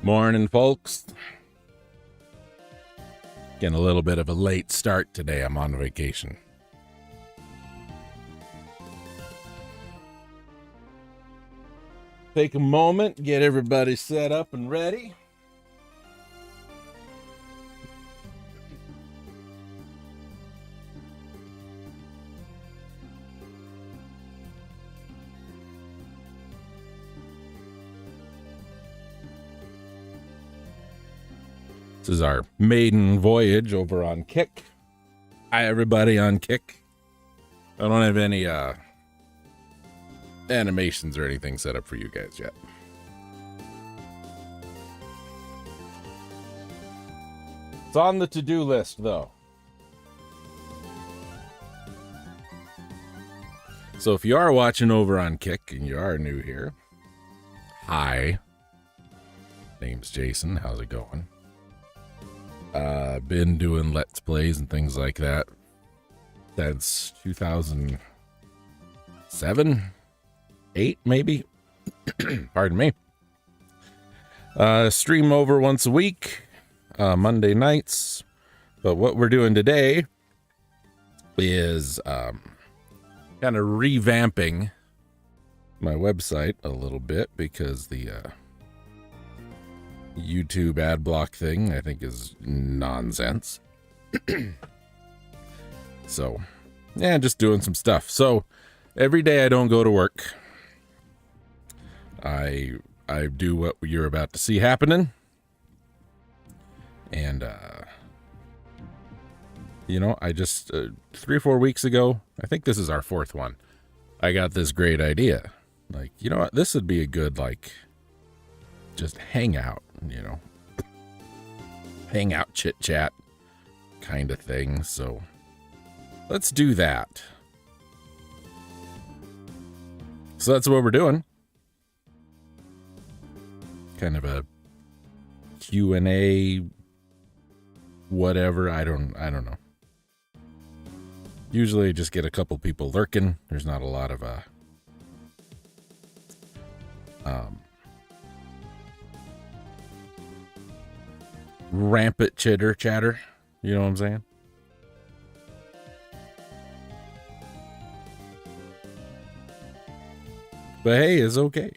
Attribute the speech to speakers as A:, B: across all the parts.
A: Morning, folks. Getting a little bit of a late start today. I'm on vacation. Take a moment, get everybody set up and ready. This is our maiden voyage over on Kick. Hi, everybody on Kick. I don't have any animations or anything set up for you guys yet. It's on the to-do list, though. So if you are watching over on Kick and you are new here, hi. Name's Jason. How's it going? Been doing Let's Plays and things like that since 2007, 8 maybe. Pardon me. Stream over once a week, Monday nights. But what we're doing today is kind of revamping my website a little bit because the YouTube ad block thing I think is nonsense. So yeah, just doing some stuff. So every day I don't go to work. I do what you're about to see happening. And I just 3 or 4 weeks ago, I think this is our 4th one, I got this great idea. Like, you know what, this would be a good, like, just hangout, hangout, chit chat kind of thing. So let's do that. So that's what we're doing. Kind of a Q&A, whatever. I don't know. Usually just get a couple people lurking. There's not a lot of rampant chatter. You know what I'm saying? But hey, it's okay.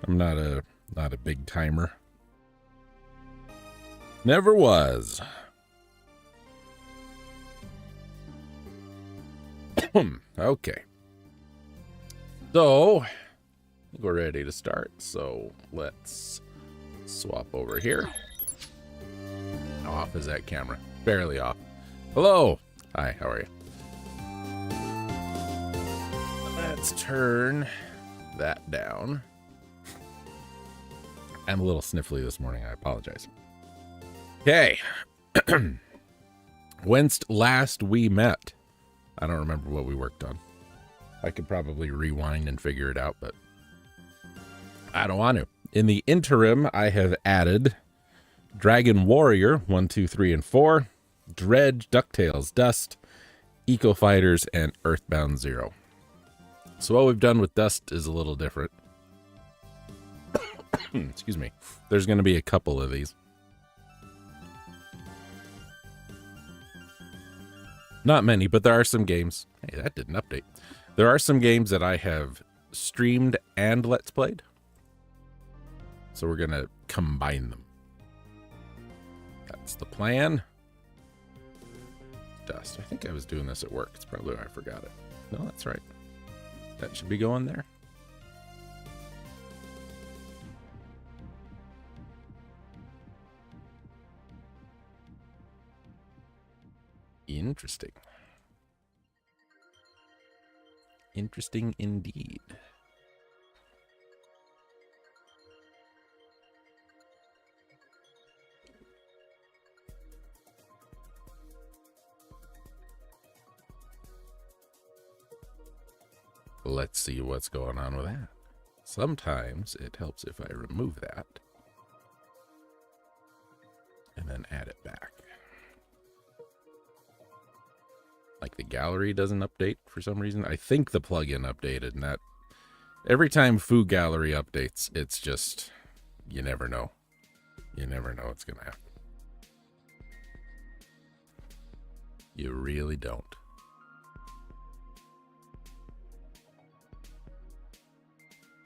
A: I'm not a big timer. Never was. Okay. So, I think we're ready to start. So, let's swap over here. How off is that camera? Barely off. Hello. Hi, how are you? Let's turn that down. I'm a little sniffly this morning. I apologize. Okay. When's last we met? I don't remember what we worked on. I could probably rewind and figure it out, but I don't want to. In the interim, I have added Dragon Warrior 1, 2, 3, and 4, Dredge, DuckTales, Dust, Eco Fighters, and Earthbound 0. So what we've done with Dust is a little different. Excuse me. There's going to be a couple of these. Not many, but there are some games. Hey, that didn't update. There are some games that I have streamed and Let's Played. So we're going to combine them. That's the plan. Dust. I think I was doing this at work. It's probably why I forgot it. No, that's right. That should be going there. Interesting. Interesting indeed. Let's see what's going on with that. Sometimes it helps if I remove that and then add it back. Like the gallery doesn't update for some reason. I think the plugin updated, and that every time Foo Gallery updates, it's just you never know. You never know what's going to happen. You really don't.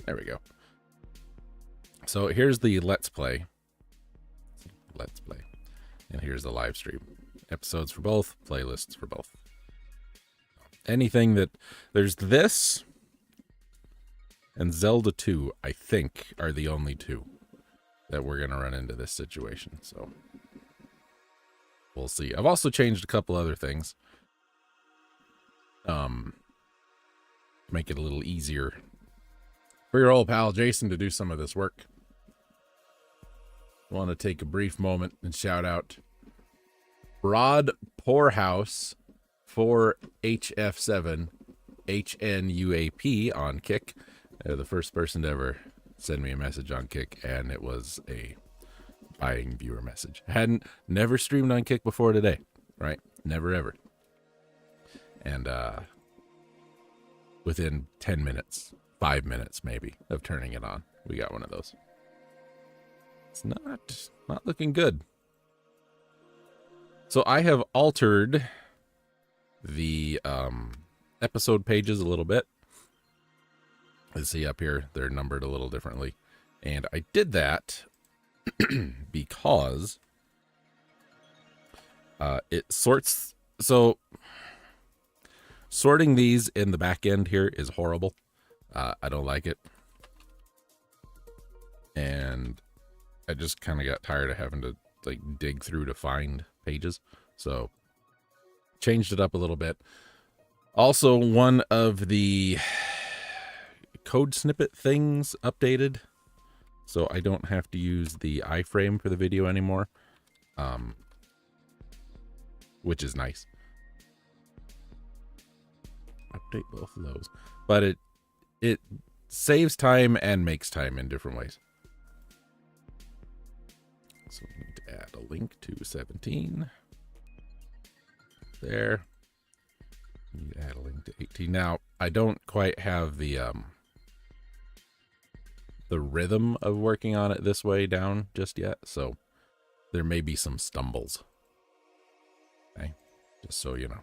A: There we go. So here's the Let's Play. Let's Play. And here's the live stream. Episodes for both, playlists for both. Anything that... There's this and Zelda 2, I think, are the only two that we're going to run into this situation. So we'll see. I've also changed a couple other things. Make it a little easier for your old pal Jason to do some of this work. I want to take a brief moment and shout out Rod Poorhouse for HF7 HNUAP on Kick. The first person to ever send me a message on Kick, and it was a buying viewer message. Never streamed on Kick before today, right? Never ever. And within 10 minutes, 5 minutes maybe, of turning it on, we got one of those. It's not looking good. So I have altered the episode pages a little bit. Let's see up here, they're numbered a little differently. And I did that because it sorts. So sorting these in the back end here is horrible. I don't like it. And I just kind of got tired of having to like dig through to find pages. So changed it up a little bit. Also, one of the code snippet things updated, so I don't have to use the iframe for the video anymore, which is nice. Update both of those, but it saves time and makes time in different ways. So we need to add a link to 17 there. We need to add a link to 18. Now I don't quite have the rhythm of working on it this way down just yet, so there may be some stumbles. Okay, just so you know.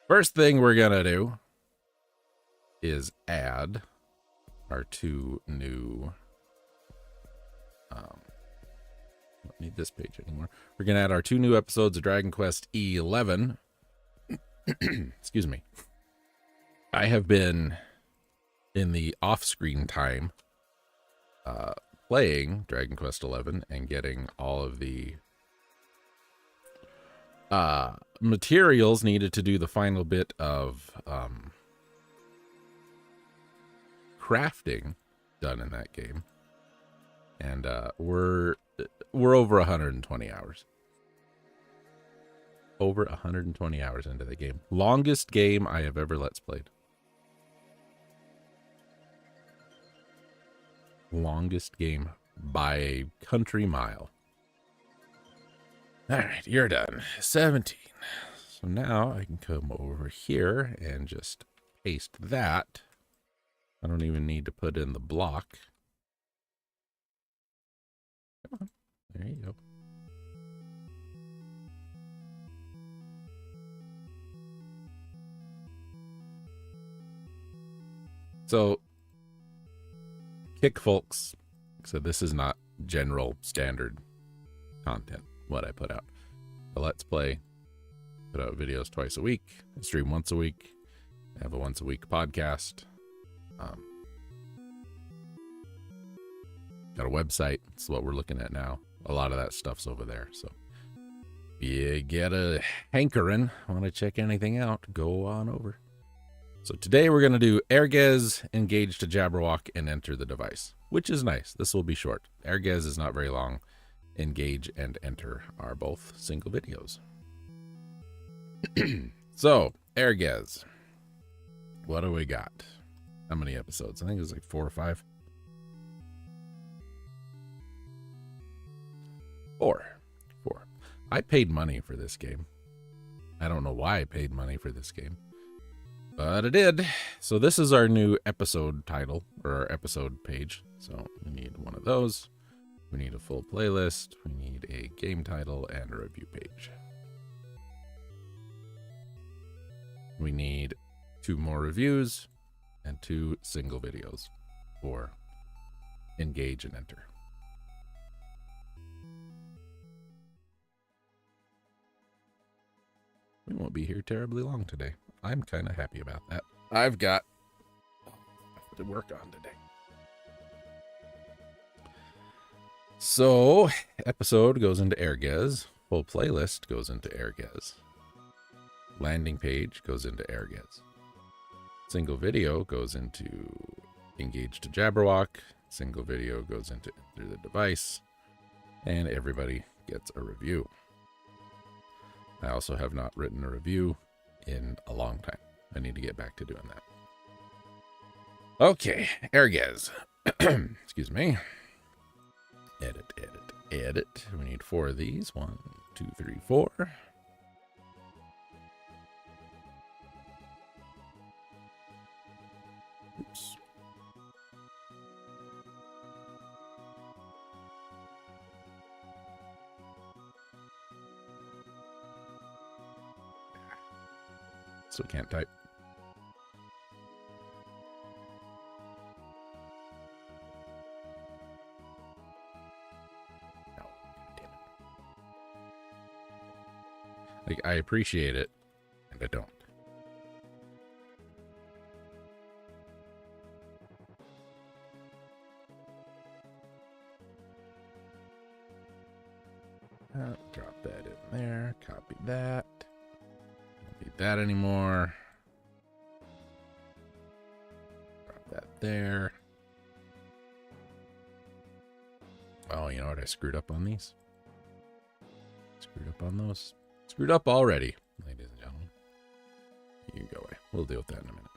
A: First thing we're gonna do is add our two new don't need this page anymore. We're gonna add our two new episodes of Dragon Quest XI. Excuse me. I have been in the off-screen time playing Dragon Quest XI and getting all of the materials needed to do the final bit of crafting done in that game. And we're over 120 hours. Over 120 hours into the game. Longest game I have ever Let's Played. Longest game by a country mile. All right, you're done. 17. So now I can come over here and just paste that. I don't even need to put in the block. Come on. There you go. So, Kick folks, so this is not general standard content, what I put out. The Let's Play, put out videos twice a week, I stream once a week, I have a once a week podcast. Got a website, that's what we're looking at now. A lot of that stuff's over there, so if you get a hankering, want to check anything out, go on over. So today we're going to do Ergez, engage to Jabberwock, and enter the device, which is nice. This will be short. Ergez is not very long. Engage and enter are both single videos. So, Ergez. What do we got? How many episodes? I think it was like 4 or 5. 4. I paid money for this game. I don't know why I paid money for this game, but I did. So this is our new episode title, or our episode page. So we need one of those. We need a full playlist. We need a game title and a review page. We need 2 more reviews and 2 single videos for engage and enter. We won't be here terribly long today. I'm kind of happy about that. I've got to work on today. So, episode goes into Airgez. Full playlist goes into Airgez. Landing page goes into Airgez. Single video goes into engage to Jabberwock. Single video goes into enter the device. And everybody gets a review. I also have not written a review in a long time. I need to get back to doing that. Okay, Airgez. Excuse me. Edit, edit, edit. We need 4 of these. 1, 2, 3, 4. Oops. So can't type. No, damn it. Like, I appreciate it, and I don't. Drop that in there. Copy that. Don't need that anymore. Drop that there. Oh, you know what? I screwed up on these. Screwed up on those. Screwed up already, ladies and gentlemen. You can go away. We'll deal with that in a minute.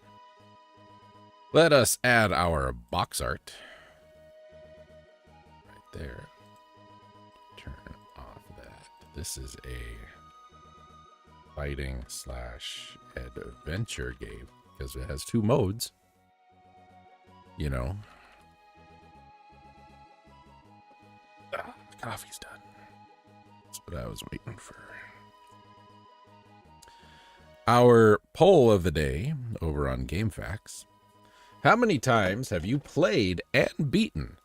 A: Let us add our box art. Right there. Turn off that. This is a fighting / adventure game because it has 2 modes. You know. Coffee's done. That's what I was waiting for. Our poll of the day over on GameFAQs. How many times have you played and beaten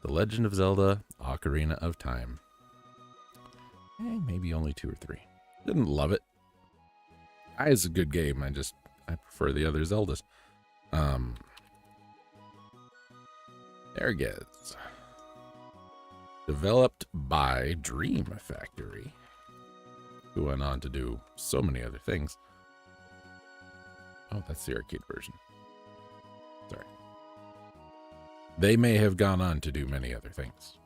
A: The Legend of Zelda Ocarina of Time? Maybe only 2 or 3. Didn't love it. It's a good game. I prefer the other Zeldas. Airgez. Developed by Dream Factory, who went on to do so many other things. Oh, that's the arcade version. Sorry. They may have gone on to do many other things.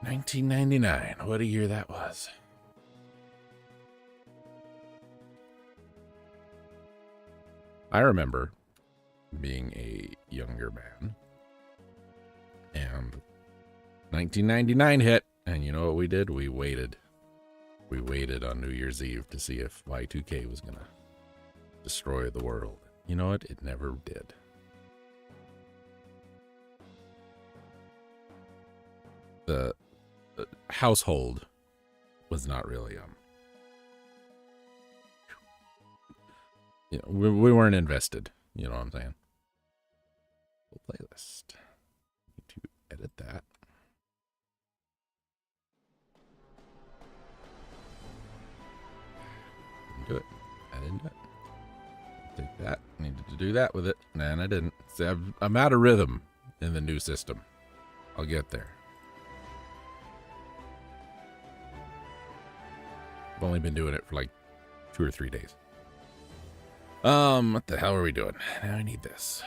A: 1999. What a year that was. I remember being a younger man. And 1999 hit, and you know what we did? We waited. We waited on New Year's Eve to see if Y2K was going to destroy the world. You know what? It never did. The household was not really you know, we weren't invested. You know what I'm saying? Full playlist. Need to edit that. Didn't do it. I didn't do it. Take that. Needed to do that with it. And I didn't. See, I'm out of rhythm in the new system. I'll get there. I've only been doing it for like 2 or 3 days. What the hell are we doing? Now I need this.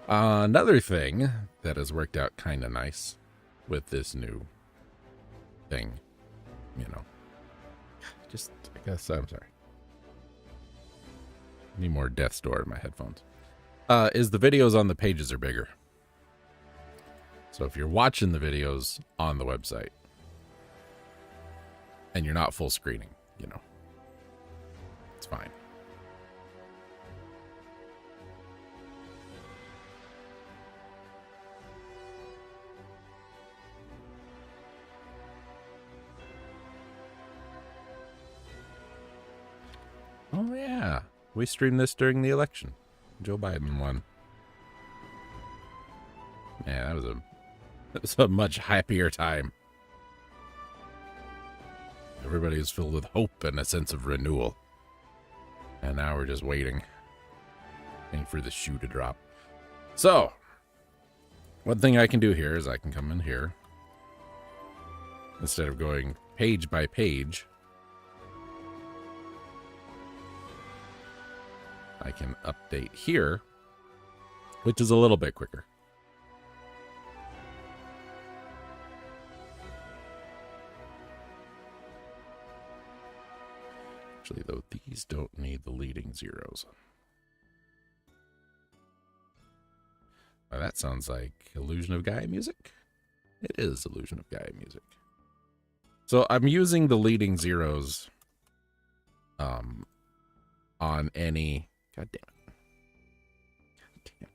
A: Another thing that has worked out kind of nice with this new thing, you know, I guess, I'm sorry. I need more Death's Door in my headphones. is the videos on the pages are bigger. So if you're watching the videos on the website and you're not full screening, you know, it's fine. Oh, yeah. We streamed this during the election. Joe Biden won. Yeah, that was a much happier time. Everybody was filled with hope and a sense of renewal. And now we're just waiting for the shoe to drop. So, one thing I can do here is I can come in here. Instead of going page by page, I can update here, which is a little bit quicker. Actually, though, these don't need the leading zeros. Well, that sounds like Illusion of Gaia music. It is Illusion of Gaia music. So I'm using the leading zeros on any... God damn it. God damn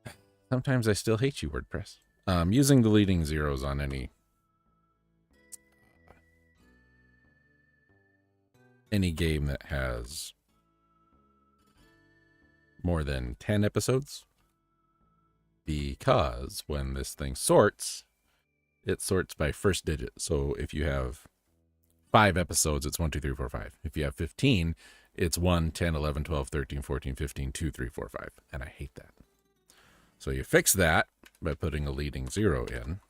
A: it. Sometimes I still hate you, WordPress. Using the leading zeros on any game that has more than 10 episodes, because when this thing sorts, it sorts by first digit. So if you have 5 episodes, it's 1, 2, 3, 4, 5. If you have 15, it's 1, 10, 11, 12, 13, 14, 15, 2, 3, 4, 5. And I hate that. So you fix that by putting a leading zero in.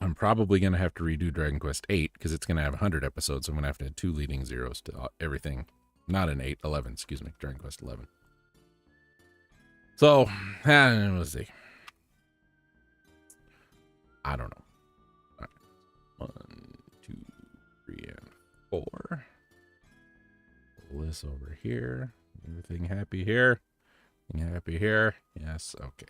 A: I'm probably going to have to redo Dragon Quest 8 because it's going to have 100 episodes. So I'm going to have to add 2 leading zeros to everything. Not an 8, 11, excuse me. Dragon Quest 11. So, let's see. I don't know. All right. 1, 2, 3, and 4. Pull this over here. Everything happy here? Everything happy here? Yes, okay.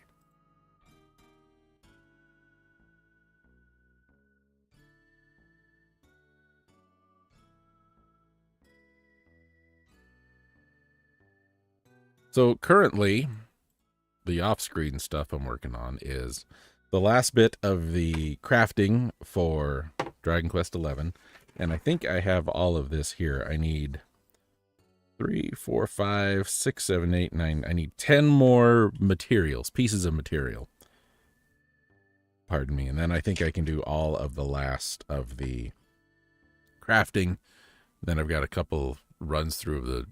A: So currently, the off-screen stuff I'm working on is the last bit of the crafting for Dragon Quest 11. And I think I have all of this here. I need 3, 4, 5, 6, 7, 8, 9. I need 10 more materials, pieces of material. Pardon me. And then I think I can do all of the last of the crafting. Then I've got a couple runs through of the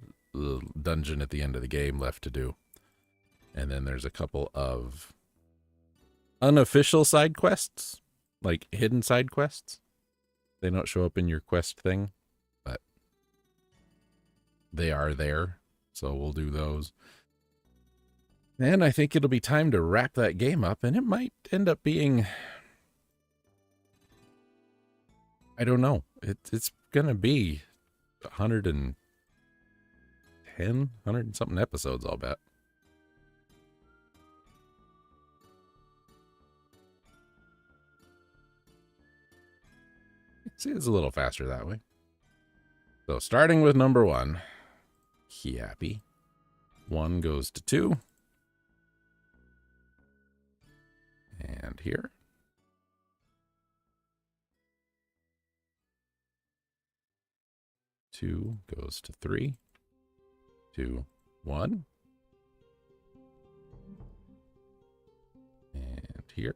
A: dungeon at the end of the game left to do. And then there's a couple of unofficial side quests, like hidden side quests. They don't show up in your quest thing, but they are there. So we'll do those. And I think it'll be time to wrap that game up, and it might end up being, I don't know. It's going to be 110, 100 and something episodes, I'll bet. See, it's a little faster that way. So starting with number 1, happy. 1 goes to 2. And here. 2 goes to 3. 2, 1. And here.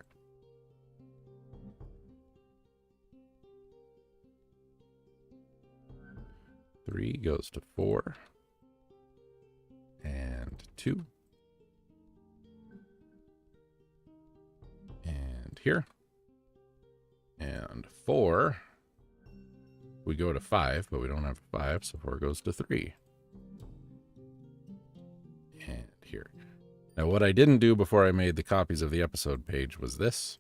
A: 3 goes to 4. And 2. And here. And 4. We go to 5, but we don't have 5, so 4 goes to 3. And here. Now, what I didn't do before I made the copies of the episode page was this.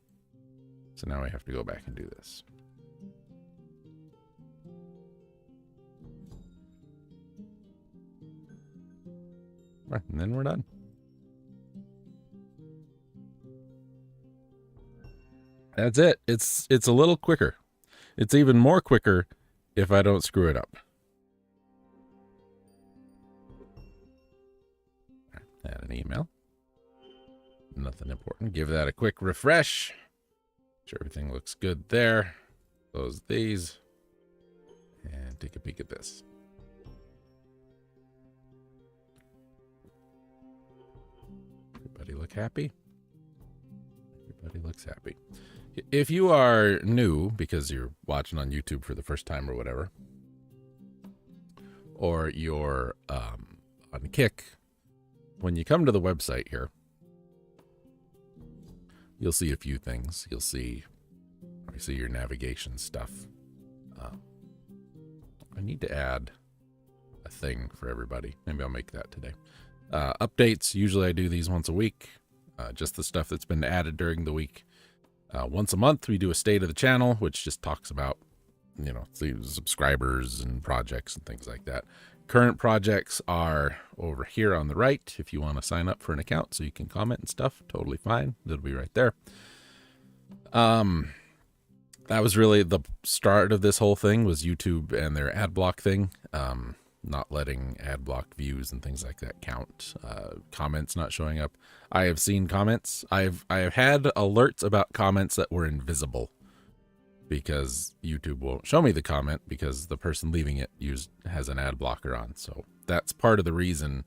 A: So now I have to go back and do this. Right, and then we're done. That's it. It's a little quicker. It's even more quicker if I don't screw it up. Add an email. Nothing important. Give that a quick refresh. Make sure everything looks good there. Close these. And take a peek at this. Everybody look happy? Everybody looks happy. If you are new because you're watching on YouTube for the first time or whatever, or you're on Kick, when you come to the website here, you'll see a few things. You'll see your navigation stuff. I need to add a thing for everybody. Maybe I'll make that today. Updates. Usually I do these once a week. Just the stuff that's been added during the week. Once a month, we do a state of the channel, which just talks about, the subscribers and projects and things like that. Current projects are over here on the right. If you want to sign up for an account so you can comment and stuff, totally fine. It'll be right there. That was really the start of this whole thing, was YouTube and their ad block thing. Not letting ad block views and things like that count. Comments not showing up. I have seen comments. I have had alerts about comments that were invisible because YouTube won't show me the comment because the person leaving it has an ad blocker on. So that's part of the reason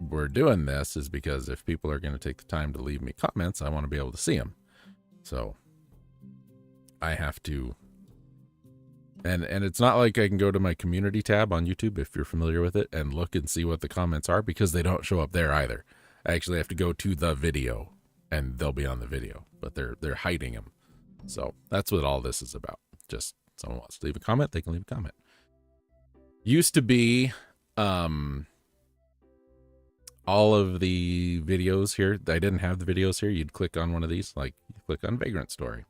A: we're doing this, is because if people are going to take the time to leave me comments, I want to be able to see them. So I have to. And it's not like I can go to my community tab on YouTube, if you're familiar with it, and look and see what the comments are, because they don't show up there either. I actually have to go to the video and they'll be on the video, but they're hiding them. So that's what all this is about. Just someone wants to leave a comment, they can leave a comment. Used to be all of the videos here. I didn't have the videos here. You'd click on one of these, like you click on Vagrant Story,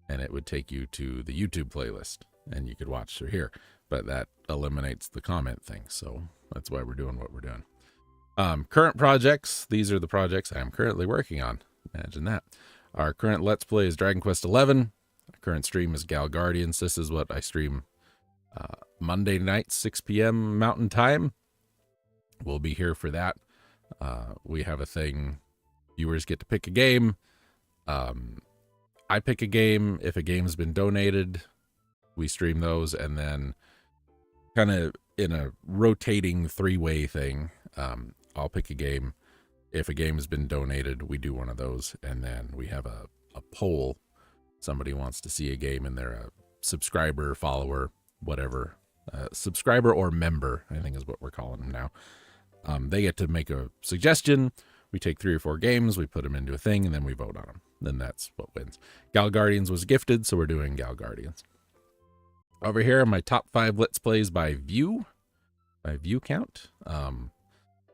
A: and it would take you to the YouTube playlist, and you could watch through here. But that eliminates the comment thing, so that's why we're doing what we're doing. Current projects. These are the projects I am currently working on. Imagine that. Our current Let's Play is Dragon Quest XI. Our current stream is Gal Guardians. This is what I stream Monday night, 6 p.m. Mountain Time. We'll be here for that. We have a thing. Viewers get to pick a game. I pick a game. If a game's been donated, we stream those, and then kind of in a rotating three-way thing, I'll pick a game. If a game has been donated, we do one of those, and then we have a poll. Somebody wants to see a game, and they're a subscriber, follower, whatever. Subscriber or member, I think is what we're calling them now. They get to make a suggestion. We take 3 or 4 games, we put them into a thing, and then we vote on them. Then that's what wins. Gal Guardians was gifted, so we're doing Gal Guardians. Over here are my top 5 Let's Plays by view count.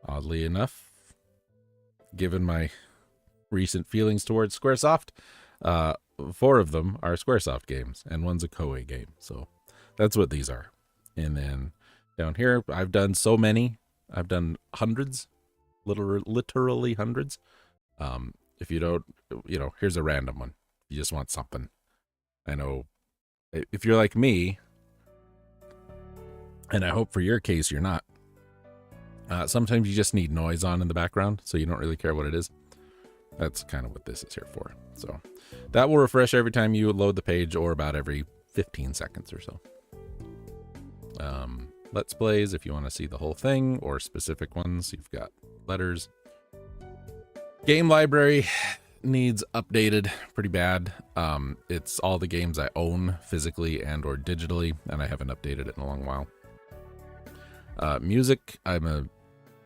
A: Oddly enough, given my recent feelings towards Squaresoft, 4 of them are Squaresoft games, and one's a Koei game. So that's what these are. And then down here, I've done so many. I've done hundreds, literally hundreds. If you don't, here's a random one. You just want something. I know if you're like me, and I hope for your case you're not, sometimes you just need noise on in the background, so you don't really care what it is. That's kind of what this is here for. So that will refresh every time you load the page, or about every 15 seconds or so. Let's Plays, if you want to see the whole thing, or specific ones, you've got letters. Game library needs updated pretty bad. It's all the games I own physically and or digitally, and I haven't updated it in a long while. Music, I'm a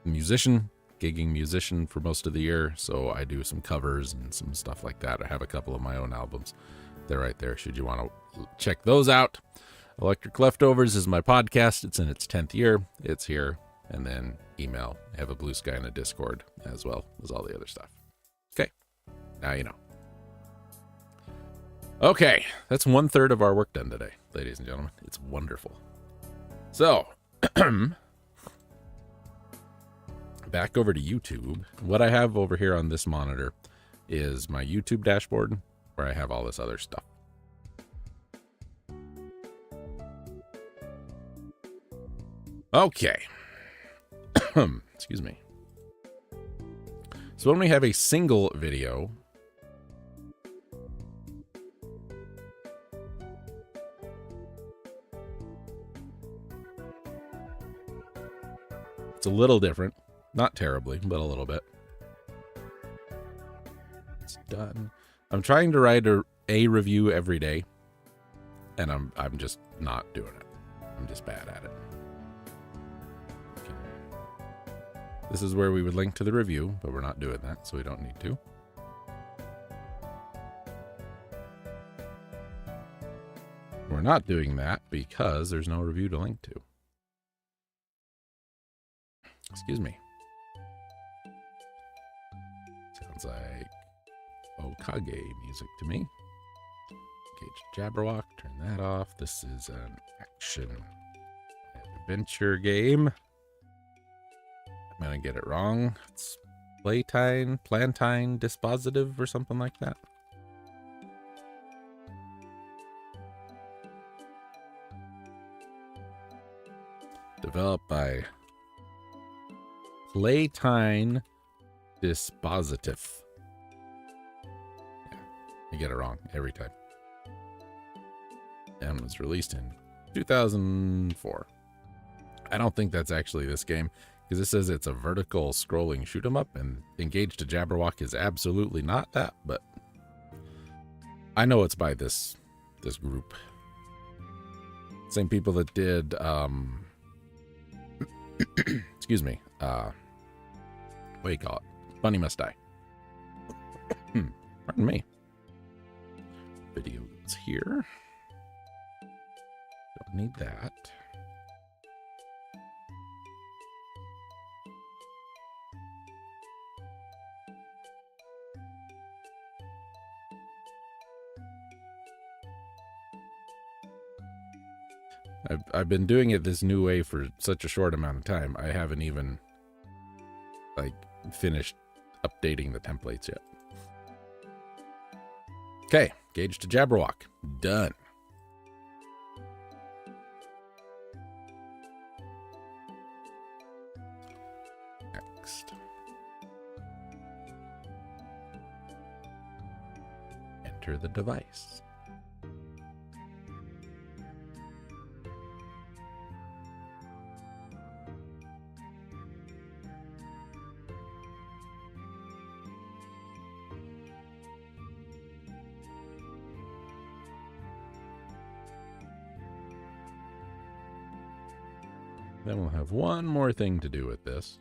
A: musician, gigging musician for most of the year, so I do some covers and some stuff like that. I have a couple of my own albums. They're right there should you want to check those out. Electric Leftovers is my podcast. It's in its 10th year. It's here. And then email. I have a Blue Sky and a Discord, as well as all the other stuff. Okay, now you know. Okay, that's 1/3 of our work done today, ladies and gentlemen. It's wonderful. So, back over to YouTube. What I have over here on this monitor is my YouTube dashboard where I have all this other stuff. Okay. Excuse me. So when we have a single video, it's a little different. Not terribly, but a little bit. It's done. I'm trying to write a review every day, and I'm just not doing it. I'm just bad at it. Okay. This is where we would link to the review, but we're not doing that, so we don't need to. We're not doing that because there's no review to link to. Excuse me. Sounds like Okage music to me. Engage Jabberwock, turn that off. This is an action adventure game. I'm gonna get it wrong. It's Plantine Dispositive or something like that. Developed by Plantine Dispositive. Yeah, I get it wrong every time. And was released in 2004. I don't think that's actually this game, because it says it's a vertical scrolling shoot 'em up, and Engage to Jabberwock is absolutely not that, but I know it's by this group. Same people that did excuse me, what do you call it? Bunny Must Die. Pardon me. Videos here. Don't need that. I've been doing it this new way for such a short amount of time. I haven't even finished updating the templates yet. Okay, Gauge to Jabberwock. Done. Next. Enter the device. Then we'll have one more thing to do with this.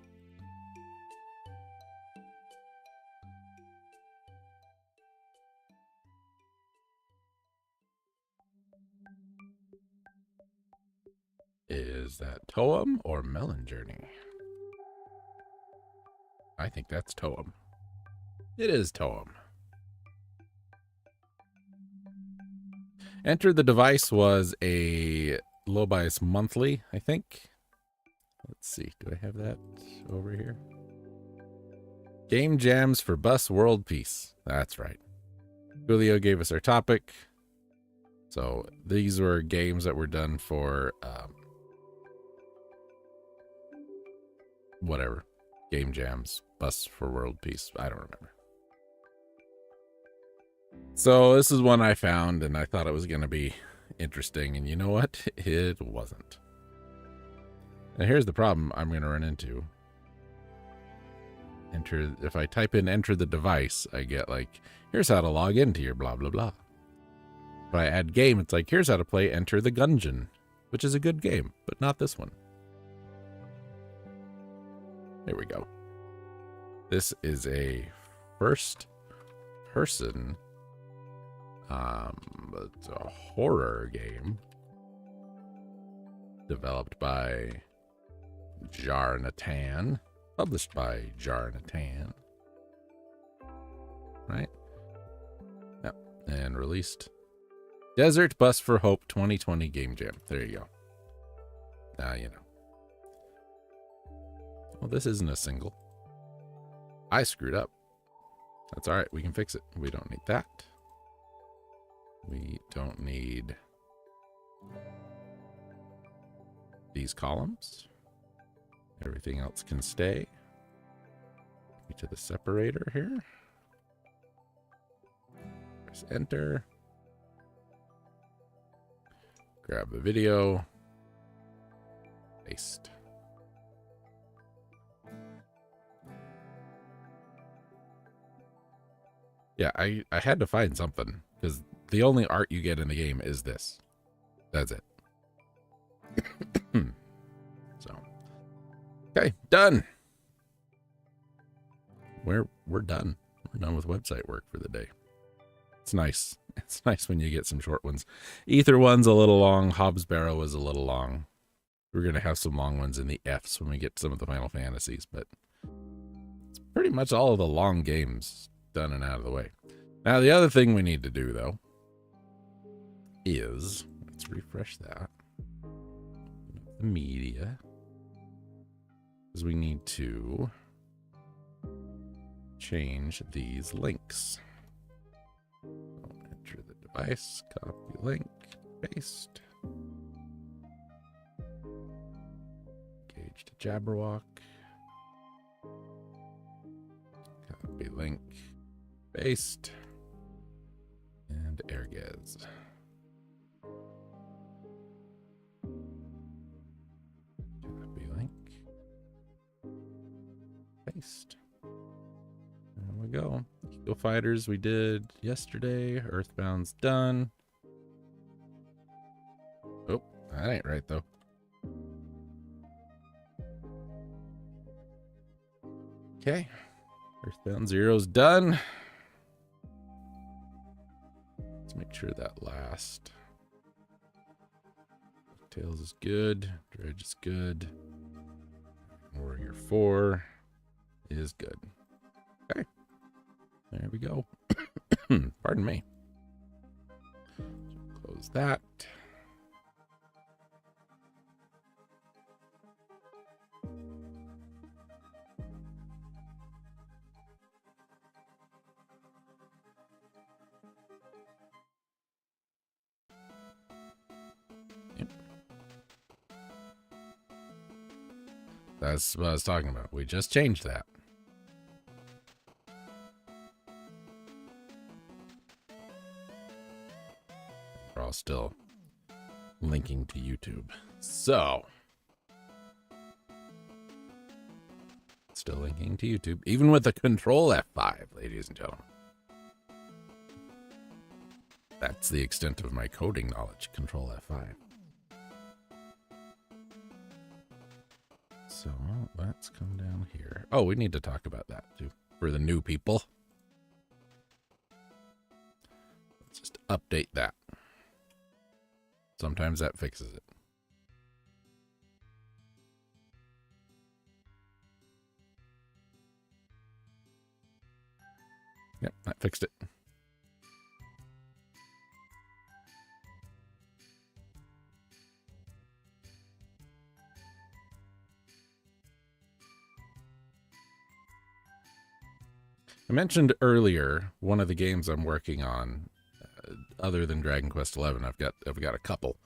A: Is that Toem or Melon Journey? I think that's Toem. It is Toem. Enter the Device was a low-bias monthly, I think. Let's see, do I have that over here? Game Jams for Bus World Peace. That's right. Julio gave us our topic. So these were games that were done for whatever. Game Jams, Bus for World Peace. I don't remember. So this is one I found and I thought it was going to be interesting. And you know what? It wasn't. And here's the problem I'm going to run into. If I type in enter the device, I get here's how to log into your blah, blah, blah. If I add game, it's here's how to play Enter the Gungeon, which is a good game, but not this one. There we go. This is a first person, it's a horror game developed by Jar Natan, published by Jar Natan, right? Yep, and released Desert Bus for Hope 2020 Game Jam. There you go. Now you know. Well, this isn't a single. I screwed up. That's all right. We can fix it. We don't need that. We don't need these columns. Everything else can stay. To the separator here. Press enter. Grab the video. Paste. Yeah, I had to find something because the only art you get in the game is this. That's it. So, okay, done. We're done. We're done with website work for the day. It's nice. It's nice when you get some short ones. Ether one's a little long. Hobbs Barrow is a little long. We're going to have some long ones in the Fs when we get some of the Final Fantasies, but it's pretty much all of the long games done and out of the way. Now, the other thing we need to do, though, is, let's refresh that, the media, because we need to change these links. So enter the device, copy link, paste. Engage to Jabberwock. Copy link, paste, and Airgaz. Copy link, paste. There we go. Eco Fighters we did yesterday. Earthbound's done. Oh, that ain't right though. Okay. Earthbound Zero's done. Let's make sure that last. Tails is good. Dredge is good. Warrior 4 is good. Okay. There we go. Pardon me. Close that. Yep. That's what I was talking about. We just changed that. We're all still linking to YouTube. So, still linking to YouTube, even with the Control F5, ladies and gentlemen. That's the extent of my coding knowledge, Control F5. So, let's come down here. Oh, we need to talk about that, too, for the new people. Let's just update that. Sometimes that fixes it. Yep, that fixed it. I mentioned earlier one of the games I'm working on, other than Dragon Quest XI. I've got a couple,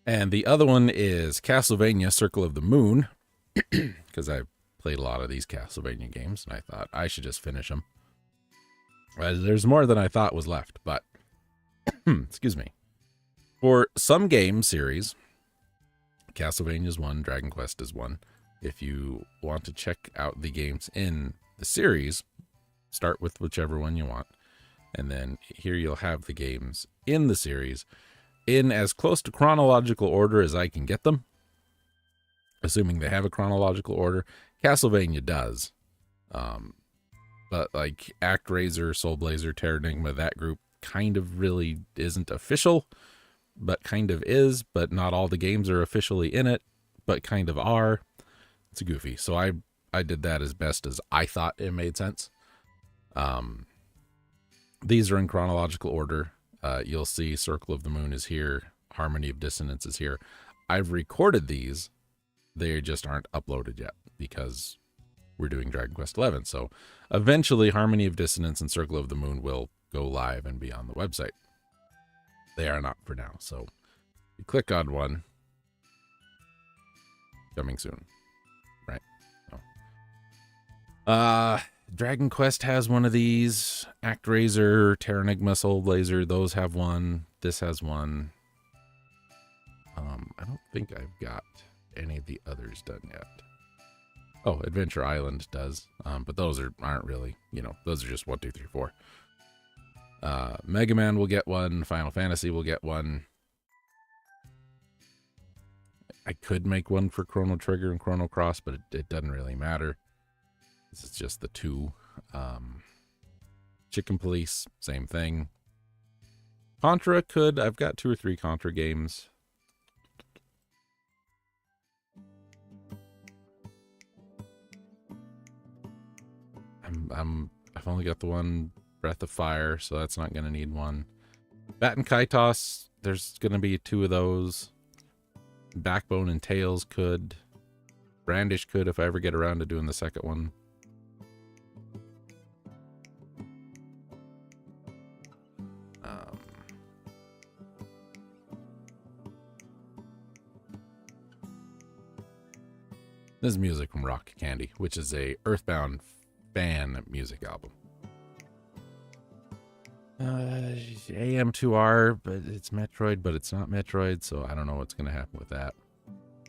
A: and the other one is Castlevania: Circle of the Moon, because I've played a lot of these Castlevania games, and I thought I should just finish them. There's more than I thought was left, but excuse me. For some game series, Castlevania is one, Dragon Quest is one. If you want to check out the games in the series, start with whichever one you want. And then here you'll have the games in the series in as close to chronological order as I can get them. Assuming they have a chronological order. Castlevania does. But like ActRaiser, Soul Blazer, Terranigma, that group kind of really isn't official, but kind of is. But not all the games are officially in it, but kind of are. It's goofy. So I did that as best as I thought it made sense. These are in chronological order. You'll see Circle of the Moon is here. Harmony of Dissonance is here. I've recorded these They just aren't uploaded yet because we're doing Dragon Quest XI. So eventually Harmony of Dissonance and Circle of the Moon will go live and be on the website. They are not for now. So you click on one, coming soon, right? Dragon Quest has one of these. ActRaiser, Terranigma, Soul Blazer, those have one. This has one. I don't think I've got any of the others done yet. Oh, Adventure Island does, but those aren't really, those are just 1, 2, 3, 4. Mega Man will get one. Final Fantasy will get one. I could make one for Chrono Trigger and Chrono Cross, but it doesn't really matter. This is just the two. Chicken Police, same thing. Contra could. I've got 2 or 3 Contra games. I've only got the one Breath of Fire, so that's not going to need one. Baton Kaitos, there's going to be 2 of those. Backbone and Tails could. Brandish could if I ever get around to doing the second one. This is music from Rock Candy, which is a Earthbound fan music album. AM2R, but it's Metroid, but it's not Metroid, so I don't know what's going to happen with that.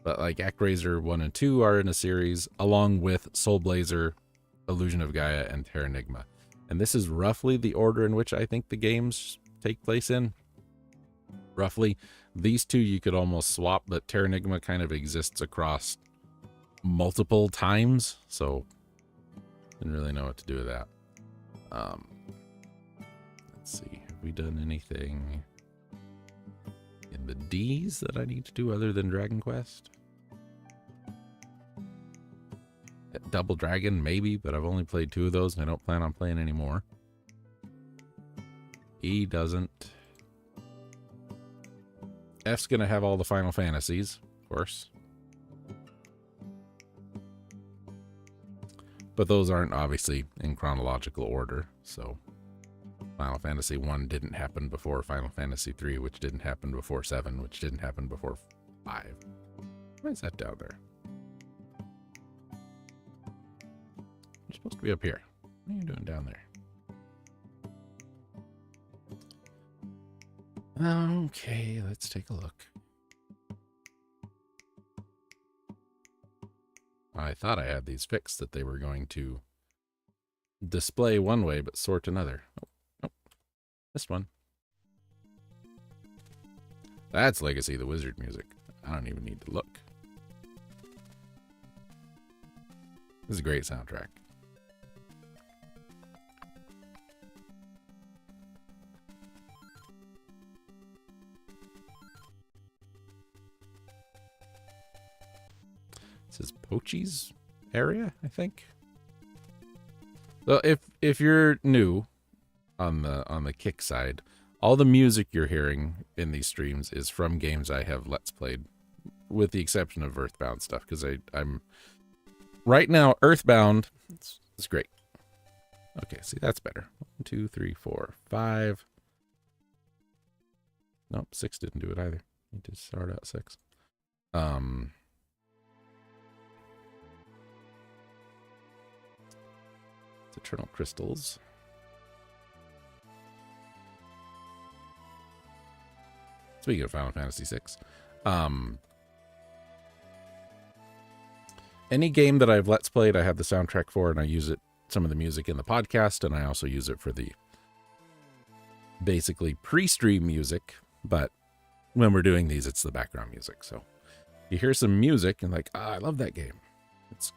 A: But like ActRaiser 1 and 2 are in a series, along with Soul Blazer, Illusion of Gaia, and Terranigma. And this is roughly the order in which I think the games take place in. Roughly. These 2 you could almost swap, but Terranigma kind of exists across multiple times, so didn't really know what to do with that. Let's see, have we done anything in the D's that I need to do other than Dragon Quest? Double Dragon, maybe, but I've only played 2 of those and I don't plan on playing any more. E doesn't. F's gonna have all the Final Fantasies, of course. But those aren't obviously in chronological order, so Final Fantasy 1 didn't happen before Final Fantasy 3, which didn't happen before 7, which didn't happen before 5. Why is that down there? You're supposed to be up here. What are you doing down there? Okay, let's take a look. I thought I had these fixed, that they were going to display one way but sort another. Oh, this one. That's Legacy the Wizard music. I don't even need to look. This is a great soundtrack. This is Pochi's area, I think. So if you're new on the kick side, all the music you're hearing in these streams is from games I have Let's Played, with the exception of Earthbound stuff, because I'm right now Earthbound. It's great. Okay, see, that's better. 1, 2, 3, 4, 5. Nope, 6 didn't do it either. Need to start out 6. Eternal Crystals. Speaking of Final Fantasy VI, any game that I've Let's Played, I have the soundtrack for, and I use it, some of the music in the podcast, and I also use it for the basically pre-stream music, but when we're doing these, it's the background music. So you hear some music and like, I love that game. It's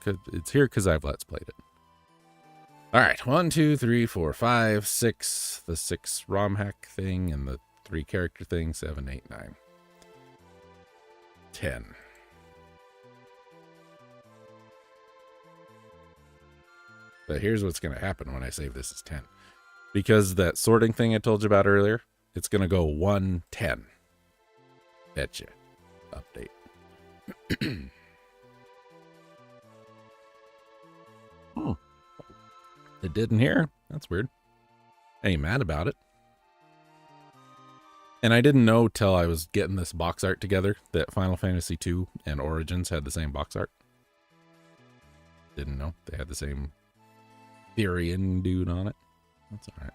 A: here because I've Let's Played it. All right, 1, 2, 3, 4, 5, 6. The 6 ROM hack thing and the 3 character thing. 7, 8, 9, 10. But here's what's going to happen when I save this as 10. Because that sorting thing I told you about earlier, it's going to go 1, 10. Betcha. Update. It didn't here. That's weird. I ain't mad about it. And I didn't know till I was getting this box art together that Final Fantasy II and Origins had the same box art. Didn't know they had the same Therian dude on it. That's all right.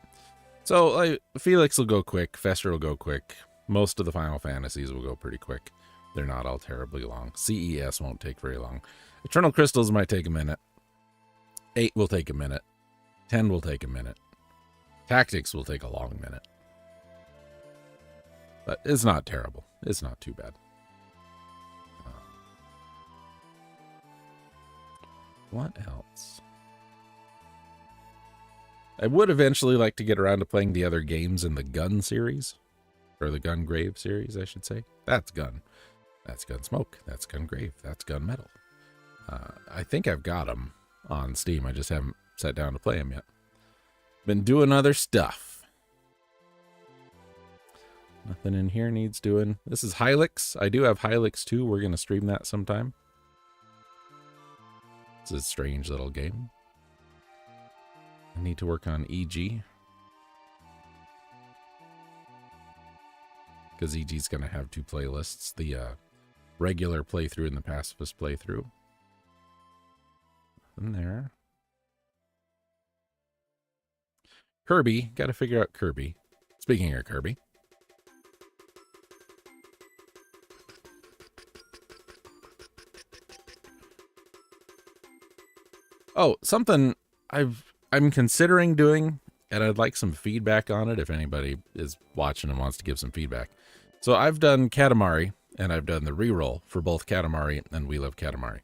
A: So Felix will go quick. Fester will go quick. Most of the Final Fantasies will go pretty quick. They're not all terribly long. CES won't take very long. Eternal Crystals might take a minute. 8 will take a minute. 10 will take a minute. Tactics will take a long minute. But it's not terrible. It's not too bad. What else? I would eventually like to get around to playing the other games in the Gun series. Or the Gungrave series, I should say. That's Gun. That's Gunsmoke. That's Gungrave. That's Gunmetal. I think I've got them on Steam. I just haven't sat down to play them yet. Been doing other stuff. Nothing in here needs doing. This is Hylix. I do have Hylix 2. We're going to stream that sometime. It's a strange little game. I need to work on EG. Because EG's going to have 2 playlists. The regular playthrough and the pacifist playthrough. In there. Kirby. Got to figure out Kirby. Speaking of Kirby. Oh, something I'm considering doing, and I'd like some feedback on it if anybody is watching and wants to give some feedback. So I've done Katamari, and I've done the reroll for both Katamari and We Love Katamari.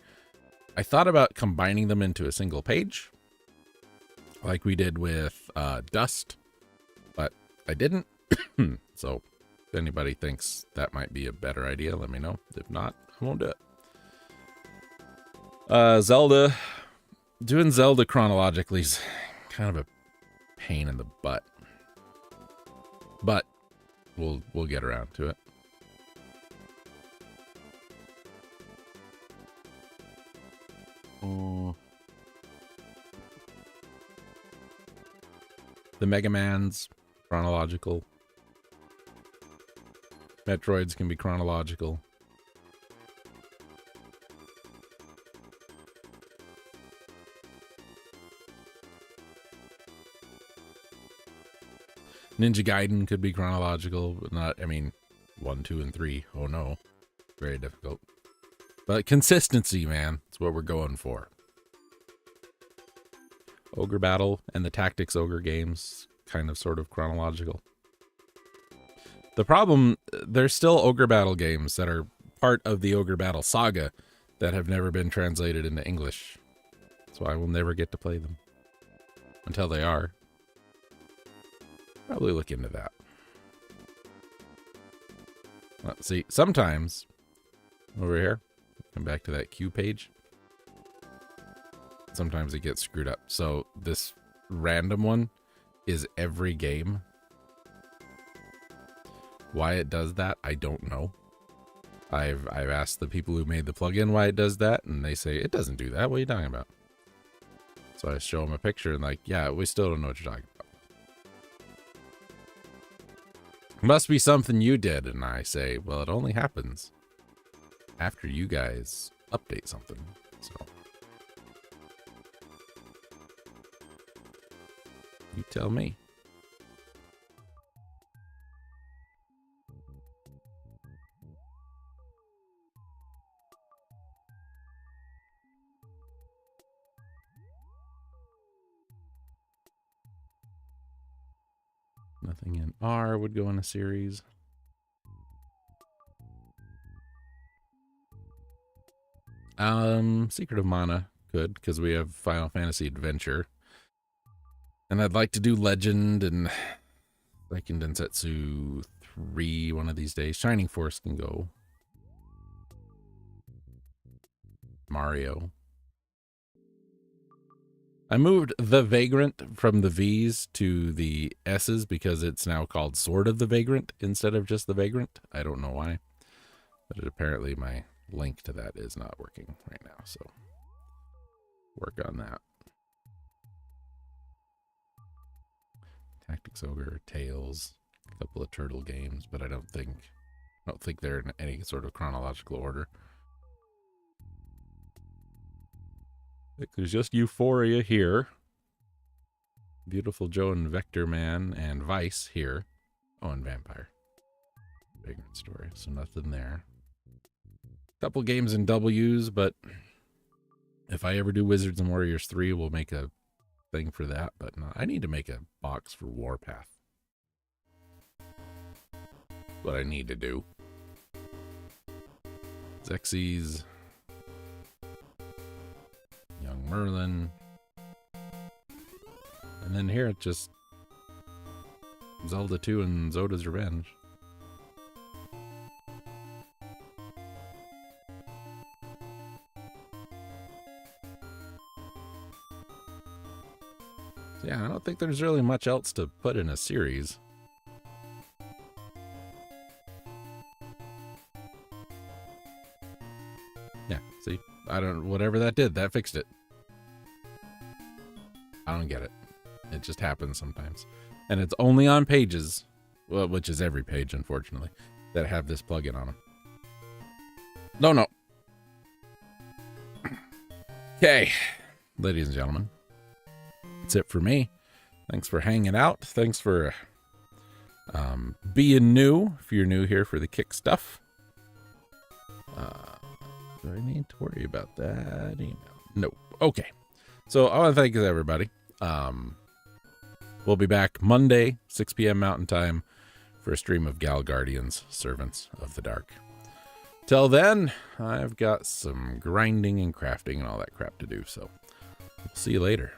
A: I thought about combining them into a single page, like we did with Dust, but I didn't. So if anybody thinks that might be a better idea, let me know. If not, I won't do it. Zelda. Doing Zelda chronologically is kind of a pain in the butt. But we'll get around to it. Oh. The Mega Man's chronological. Metroids can be chronological. Ninja Gaiden could be chronological, but not, 1, 2, and 3. Oh no. Very difficult. But consistency, man. That's what we're going for. Ogre Battle and the Tactics Ogre games, kind of sort of chronological. The problem, there's still Ogre Battle games that are part of the Ogre Battle saga that have never been translated into English. So I will never get to play them. Until they are. Probably look into that. Let's see. Sometimes, over here, come back to that queue page. Sometimes it gets screwed up. So this random one is every game. Why it does that, I don't know. I've asked the people who made the plugin why it does that, and they say, it doesn't do that. What are you talking about? So I show them a picture and like, yeah, we still don't know what you're talking about. Must be something you did. And I say, well, it only happens after you guys update something. So you tell me. Nothing in R would go in a series. Secret of Mana could, because we have Final Fantasy Adventure. And I'd like to do Legend and Seiken Densetsu 3 one of these days. Shining Force can go. Mario. I moved The Vagrant from the V's to the S's because it's now called Sword of the Vagrant instead of just The Vagrant. I don't know why. But apparently my link to that is not working right now, so work on that. Tactics Ogre, Tales, a couple of turtle games, but I don't think they're in any sort of chronological order. There's just Euphoria here. Beautiful Joe and Vector Man and Vice here. Oh, and Vampire. Vagrant Story, so nothing there. Couple games in W's, but if I ever do Wizards and Warriors 3, we'll make a thing for that. But no, I need to make a box for Warpath. What I need to do. Xerxes. Young Merlin. And then here it's just Zelda 2 and Zoda's Revenge. Yeah, I don't think there's really much else to put in a series. Yeah, see, whatever that did, that fixed it. I don't get it. It just happens sometimes. And it's only on pages, well, which is every page, unfortunately, that have this plugin on them. No. Okay, ladies and gentlemen. That's it for me. Thanks for hanging out. Thanks for being new. If you're new here for the Kick stuff. Do I need to worry about that email? No. Okay. So I want to thank everybody. We'll be back Monday, 6 p.m. Mountain Time for a stream of Gal Guardians, Servants of the Dark. Till then, I've got some grinding and crafting and all that crap to do. So see you later.